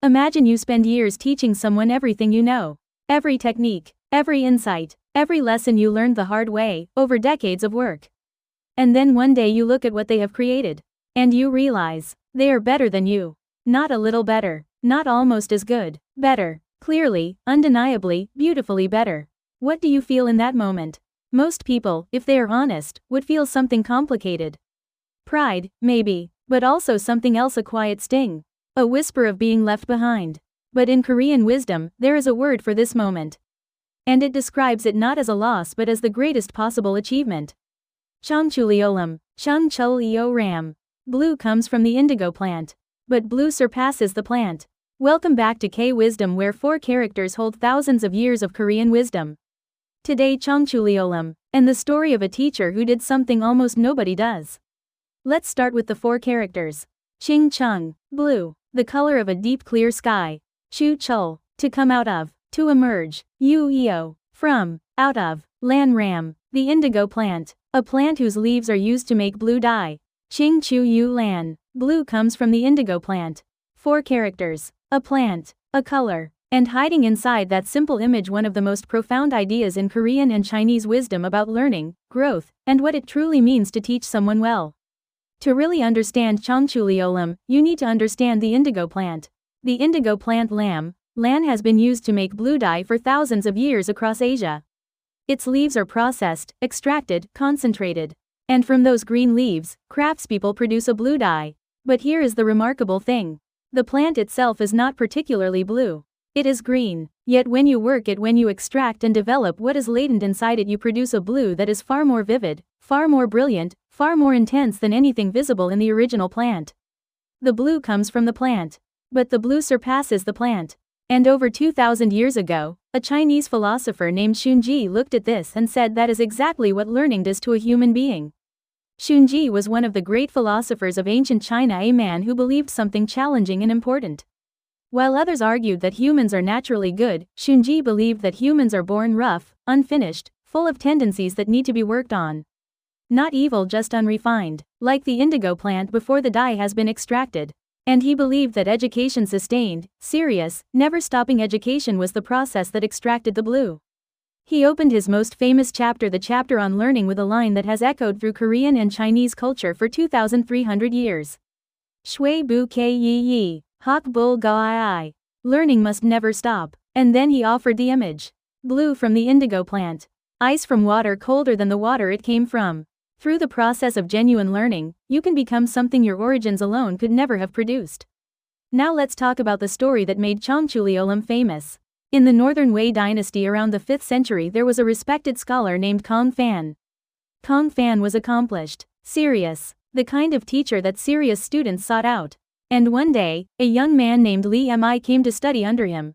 Imagine you spend years teaching someone everything you know. Every technique, every insight, every lesson you learned the hard way, over decades of work. And then one day you look at what they have created. And you realize, they are better than you. Not a little better, not almost as good, better, clearly, undeniably, beautifully better. What do you feel in that moment? Most people, if they are honest, would feel something complicated. Pride, maybe, but also something else, a quiet sting. A whisper of being left behind. But in Korean wisdom, there is a word for this moment. And it describes it not as a loss but as the greatest possible achievement. 청출어람. Blue comes from the indigo plant. But blue surpasses the plant. Welcome back to K-Wisdom, where 4 characters hold thousands of years of Korean wisdom. Today, 청출어람, and the story of a teacher who did something almost nobody does. Let's start with the 4 characters. Chung, blue, the color of a deep clear sky. Chul, to come out of, to emerge. Eo, from, out of. Ram, the indigo plant, a plant whose leaves are used to make blue dye. Lan, blue comes from the indigo plant. 4 characters, a plant, a color, and hiding inside that simple image one of the most profound ideas in Korean and Chinese wisdom about learning, growth, and what it truly means to teach someone well. To really understand 청출어람, you need to understand the indigo plant. The indigo plant lan has been used to make blue dye for thousands of years across Asia. Its leaves are processed, extracted, concentrated. And from those green leaves, craftspeople produce a blue dye. But here is the remarkable thing. The plant itself is not particularly blue. It is green. Yet when you work it, when you extract and develop what is latent inside it, you produce a blue that is far more vivid, far more brilliant, far more intense than anything visible in the original plant. The blue comes from the plant. But the blue surpasses the plant. And over 2,000 years ago, a Chinese philosopher named Xunzi looked at this and said that is exactly what learning does to a human being. Xunzi was one of the great philosophers of ancient China, a man who believed something challenging and important. While others argued that humans are naturally good, Xunzi believed that humans are born rough, unfinished, full of tendencies that need to be worked on. Not evil, just unrefined, like the indigo plant before the dye has been extracted. And he believed that education, sustained, serious, never-stopping education, was the process that extracted the blue. He opened his most famous chapter, the chapter on learning, with a line that has echoed through Korean and Chinese culture for 2,300 years. Shui bu ke yi, hak bul ga. Learning must never stop. And then he offered the image. Blue from the indigo plant. Ice from water colder than the water it came from. Through the process of genuine learning, you can become something your origins alone could never have produced. Now let's talk about the story that made 청출어람 famous. In the Northern Wei dynasty around the 5th century, there was a respected scholar named Kong Fan. Kong Fan was accomplished, serious, the kind of teacher that serious students sought out. And one day, a young man named Li Mi came to study under him.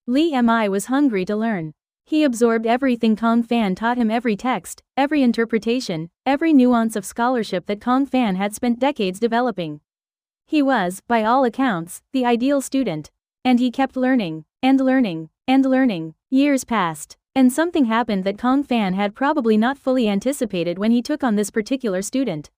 Li Mi was hungry to learn. He absorbed everything Kong Fan taught him, every text, every interpretation, every nuance of scholarship that Kong Fan had spent decades developing. He was, by all accounts, the ideal student. And he kept learning, and learning, and learning. Years passed, and something happened that Kong Fan had probably not fully anticipated when he took on this particular student.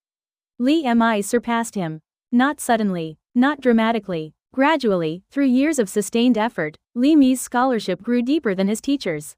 Li Mi surpassed him. Not suddenly, not dramatically. Gradually, through years of sustained effort, Li Mi's scholarship grew deeper than his teacher's.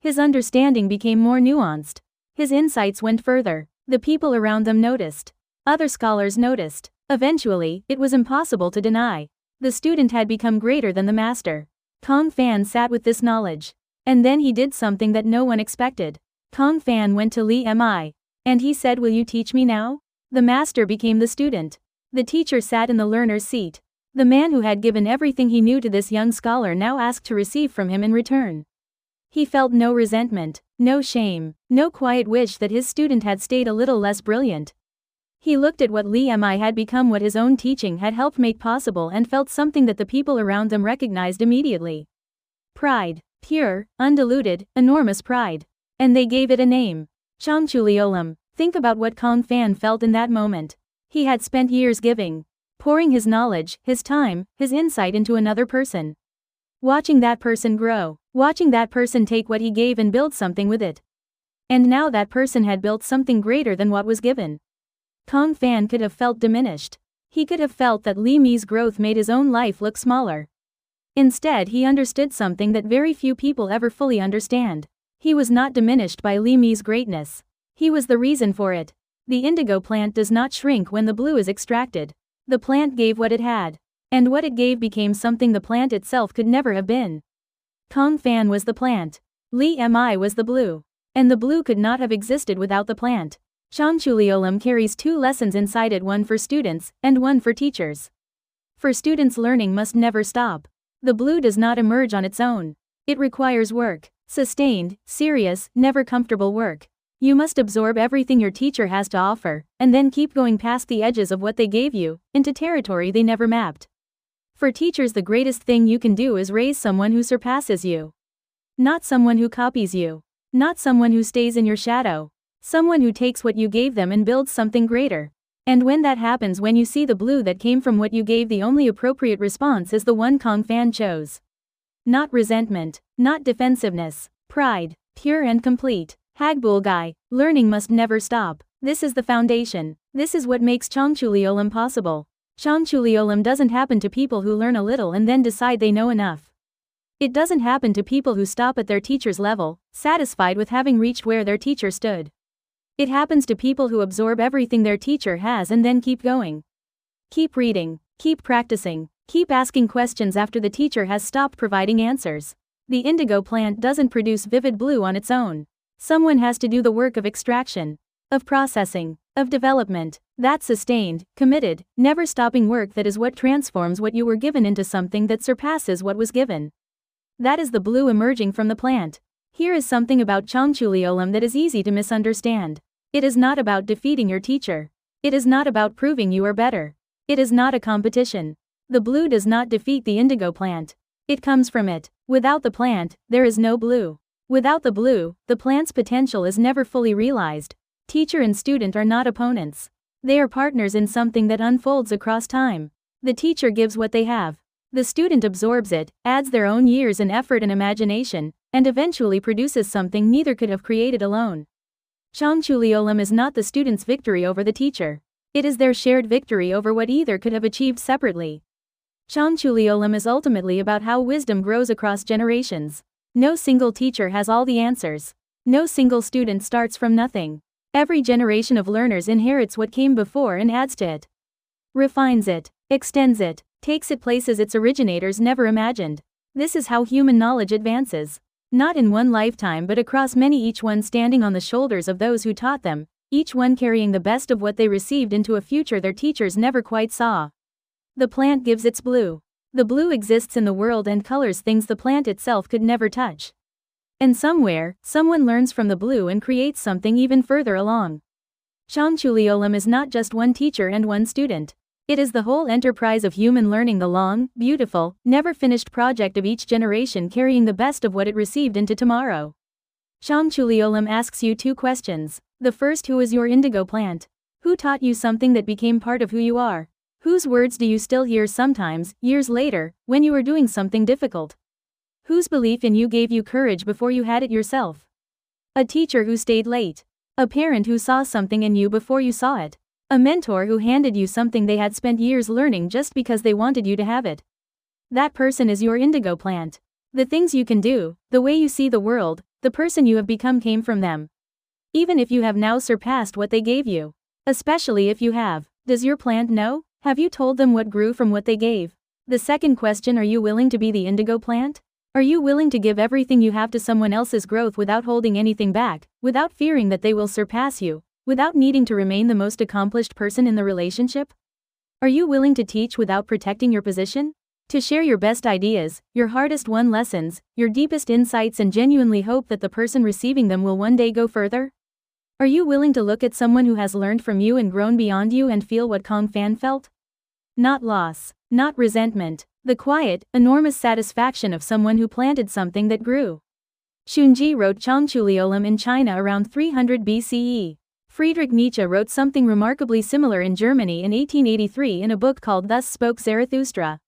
His understanding became more nuanced. His insights went further. The people around them noticed. Other scholars noticed. Eventually, it was impossible to deny. The student had become greater than the master. Kong Fan sat with this knowledge. And then he did something that no one expected. Kong Fan went to Li Mi. And he said, "Will you teach me now?" The master became the student. The teacher sat in the learner's seat. The man who had given everything he knew to this young scholar now asked to receive from him in return. He felt no resentment, no shame, no quiet wish that his student had stayed a little less brilliant. He looked at what Li Mi had become, what his own teaching had helped make possible, and felt something that the people around them recognized immediately. Pride. Pure, undiluted, enormous pride. And they gave it a name. 청출어람. Think about what Kong Fan felt in that moment. He had spent years giving. Pouring his knowledge, his time, his insight into another person. Watching that person grow. Watching that person take what he gave and build something with it. And now that person had built something greater than what was given. Kong Fan could have felt diminished. He could have felt that Li Mi's growth made his own life look smaller. Instead, he understood something that very few people ever fully understand. He was not diminished by Li Mi's greatness. He was the reason for it. The indigo plant does not shrink when the blue is extracted. The plant gave what it had. And what it gave became something the plant itself could never have been. Kong Fan was the plant. Li Mi was the blue. And the blue could not have existed without the plant. 청출어람 carries two lessons inside it, one for students, and one for teachers. For students, learning must never stop. The blue does not emerge on its own. It requires work. Sustained, serious, never comfortable work. You must absorb everything your teacher has to offer, and then keep going past the edges of what they gave you, into territory they never mapped. For teachers, the greatest thing you can do is raise someone who surpasses you. Not someone who copies you. Not someone who stays in your shadow. Someone who takes what you gave them and builds something greater. And when that happens, when you see the blue that came from what you gave, the only appropriate response is the one Kong Fan chose. Not resentment, not defensiveness, pride, pure and complete. Hagbulgai, learning must never stop. This is the foundation. This is what makes 청출어람 possible. 청출어람 doesn't happen to people who learn a little and then decide they know enough. It doesn't happen to people who stop at their teacher's level, satisfied with having reached where their teacher stood. It happens to people who absorb everything their teacher has and then keep going. Keep reading, keep practicing, keep asking questions after the teacher has stopped providing answers. The indigo plant doesn't produce vivid blue on its own. Someone has to do the work of extraction, of processing, of development. That sustained, committed, never stopping work, that is what transforms what you were given into something that surpasses what was given. That is the blue emerging from the plant. Here is something about 청출어람 that is easy to misunderstand. It is not about defeating your teacher. It is not about proving you are better. It is not a competition. The blue does not defeat the indigo plant. It comes from it. Without the plant, there is no blue. Without the blue, the plant's potential is never fully realized. Teacher and student are not opponents. They are partners in something that unfolds across time. The teacher gives what they have. The student absorbs it, adds their own years and effort and imagination, and eventually produces something neither could have created alone. 청출어람 is not the student's victory over the teacher. It is their shared victory over what either could have achieved separately. 청출어람 is ultimately about how wisdom grows across generations. No single teacher has all the answers. No single student starts from nothing. Every generation of learners inherits what came before and adds to it. Refines it, extends it, takes it places its originators never imagined. This is how human knowledge advances. Not in one lifetime but across many, each one standing on the shoulders of those who taught them, each one carrying the best of what they received into a future their teachers never quite saw. The plant gives its blue. The blue exists in the world and colors things the plant itself could never touch. And somewhere, someone learns from the blue and creates something even further along. 청출어람 is not just one teacher and one student. It is the whole enterprise of human learning, the long, beautiful, never-finished project of each generation carrying the best of what it received into tomorrow. 청출어람 asks you two questions. The first, who is your indigo plant? Who taught you something that became part of who you are? Whose words do you still hear sometimes, years later, when you are doing something difficult? Whose belief in you gave you courage before you had it yourself? A teacher who stayed late. A parent who saw something in you before you saw it. A mentor who handed you something they had spent years learning just because they wanted you to have it. That person is your indigo plant. The things you can do, the way you see the world, the person you have become came from them. Even if you have now surpassed what they gave you. Especially if you have. Does your plant know? Have you told them what grew from what they gave? The second question, are you willing to be the indigo plant? Are you willing to give everything you have to someone else's growth without holding anything back, without fearing that they will surpass you? Without needing to remain the most accomplished person in the relationship? Are you willing to teach without protecting your position? To share your best ideas, your hardest won lessons, your deepest insights, and genuinely hope that the person receiving them will one day go further? Are you willing to look at someone who has learned from you and grown beyond you and feel what Kong Fan felt? Not loss, not resentment, the quiet, enormous satisfaction of someone who planted something that grew. Xunzi wrote 청출어람 in China around 300 BCE. Friedrich Nietzsche wrote something remarkably similar in Germany in 1883 in a book called Thus Spoke Zarathustra.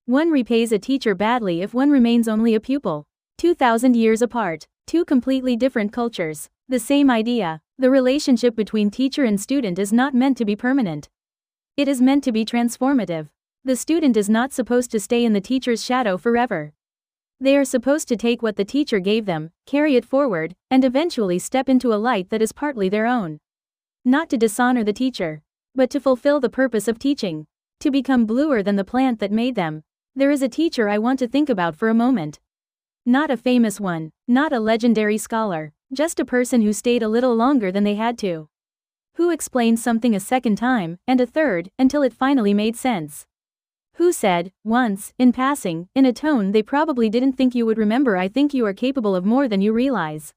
One repays a teacher badly if one remains only a pupil. 2,000 years apart, two completely different cultures, the same idea. The relationship between teacher and student is not meant to be permanent. It is meant to be transformative. The student is not supposed to stay in the teacher's shadow forever. They are supposed to take what the teacher gave them, carry it forward, and eventually step into a light that is partly their own. Not to dishonor the teacher, but to fulfill the purpose of teaching. To become bluer than the plant that made them. There is a teacher I want to think about for a moment. Not a famous one, not a legendary scholar, just a person who stayed a little longer than they had to. Who explained something a second time, and a third, until it finally made sense. Who said, once, in passing, in a tone they probably didn't think you would remember, I think you are capable of more than you realize.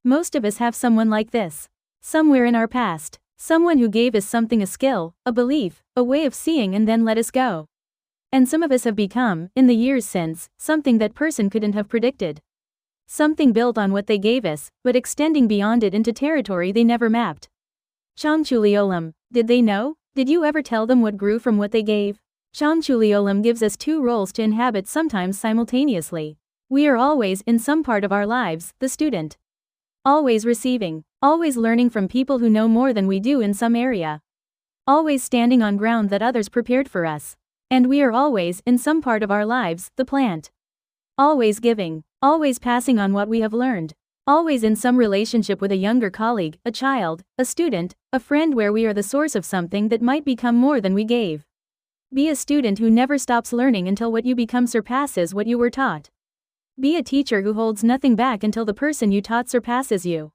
Most of us have someone like this. Somewhere in our past. Someone who gave us something, a skill, a belief, a way of seeing, and then let us go. And some of us have become, in the years since, something that person couldn't have predicted. Something built on what they gave us, but extending beyond it into territory they never mapped. 청출어람 Olam, did they know? Did you ever tell them what grew from what they gave? 청출어람 Olam gives us two roles to inhabit sometimes simultaneously. We are always, in some part of our lives, the student. Always receiving. Always learning from people who know more than we do in some area. Always standing on ground that others prepared for us. And we are always, in some part of our lives, the plant. Always giving. Always passing on what we have learned. Always in some relationship with a younger colleague, a child, a student, a friend where we are the source of something that might become more than we gave. Be a student who never stops learning until what you become surpasses what you were taught. Be a teacher who holds nothing back until the person you taught surpasses you.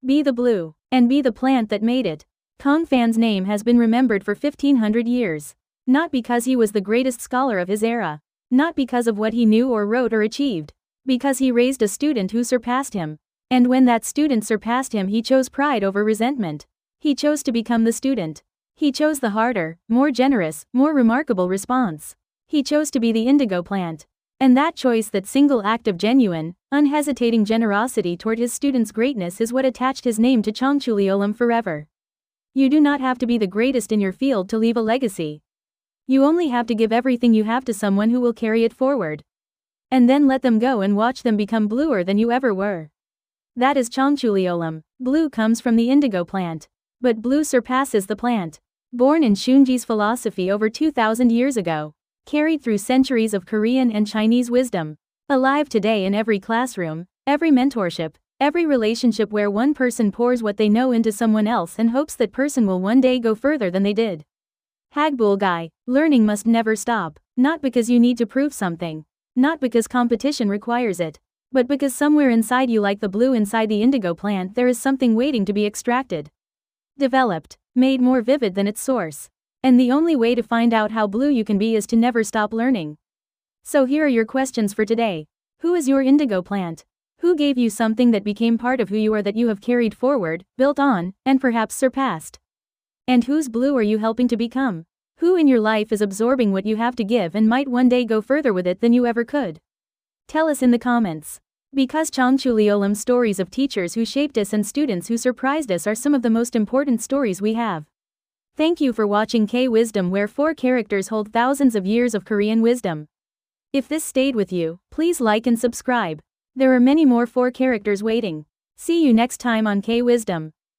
Be the blue, and be the plant that made it. Kongfan's name has been remembered for 1500 years. Not because he was the greatest scholar of his era. Not because of what he knew or wrote or achieved. Because he raised a student who surpassed him. And when that student surpassed him, he chose pride over resentment. He chose to become the student. He chose the harder, more generous, more remarkable response. He chose to be the indigo plant. And that choice, that single act of genuine, unhesitating generosity toward his students' greatness is what attached his name to 청출어람 Olam forever. You do not have to be the greatest in your field to leave a legacy. You only have to give everything you have to someone who will carry it forward. And then let them go and watch them become bluer than you ever were. That is 청출어람 Olam. Blue comes from the indigo plant. But blue surpasses the plant. Born in Xunzi's philosophy over 2,000 years ago. Carried through centuries of Korean and Chinese wisdom. Alive today in every classroom, every mentorship, every relationship where one person pours what they know into someone else and hopes that person will one day go further than they did. Hagbulgai, learning must never stop, not because you need to prove something, not because competition requires it, but because somewhere inside you, like the blue inside the indigo plant, there is something waiting to be extracted. Developed, made more vivid than its source. And the only way to find out how blue you can be is to never stop learning. So here are your questions for today. Who is your indigo plant? Who gave you something that became part of who you are, that you have carried forward, built on, and perhaps surpassed? And whose blue are you helping to become? Who in your life is absorbing what you have to give and might one day go further with it than you ever could? Tell us in the comments. Because 청출어람 Olam stories of teachers who shaped us and students who surprised us are some of the most important stories we have. Thank you for watching K-Wisdom, where 4 characters hold thousands of years of Korean wisdom. If this stayed with you, please like and subscribe. There are many more 4 characters waiting. See you next time on K-Wisdom.